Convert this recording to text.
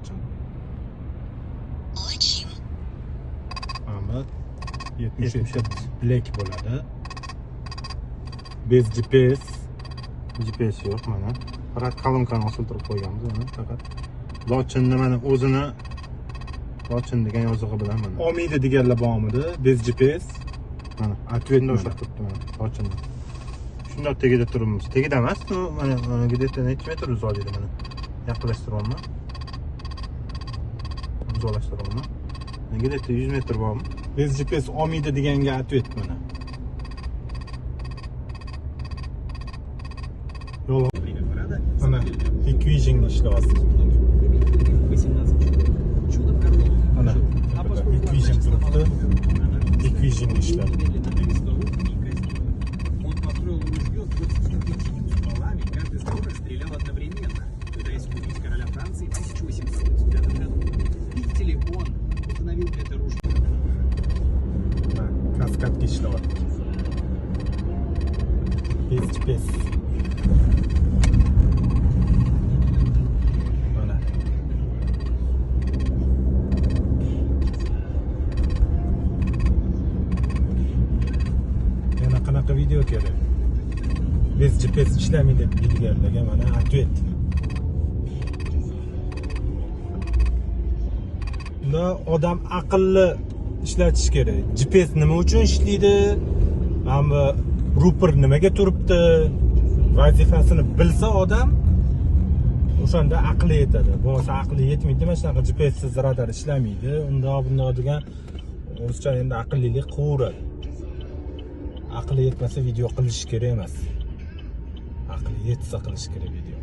lochin. Amir 77 Black bo'ladi. Bez GPS yo'q mana. Faqat kolonkani osiltirib qo'yganmiz mana faqat. Lochinni mana o'zini lochin degan yozig'i bilan mana. Olmaydi deganlar bormidi? Bez GPS. Mana ответni ushlab turibdi mana lochinni. Shundoq tegida turibmiz. Tegida emas, mana где-то necha metr uzoqlikda mana. Yaqinlashtiryapman. Uzoqlashtiryapman. Где-то 100 metr bormi? Bez GPS olmaydi deganga ответ mana. Yo'l mana Hikvision ishlayapti. Mana Hikvision turibdi. Hikvision ishlayapti. Kaskadga ishlayapti. Pes. Mana. Yana qanaqa video kerak? Bez GPS ishlamaydi deganlarga mana ответ. Unda odam aqlli ishlatish kerak. GPS nima uchun ishlaydi? Hamma rupor nimaga turibdi? Vazifasini bilsa odam o'shanda aqli yetadi. Bo'lmasa aqli yetmaydi, mana shunaqa GPS siz radar ishlamaydi. Bundoq degan o'zcha endi aqllilik qilaveradi. Aqli yetmasa video qilish kerak emas. Aqli yetsa qilish kerak video.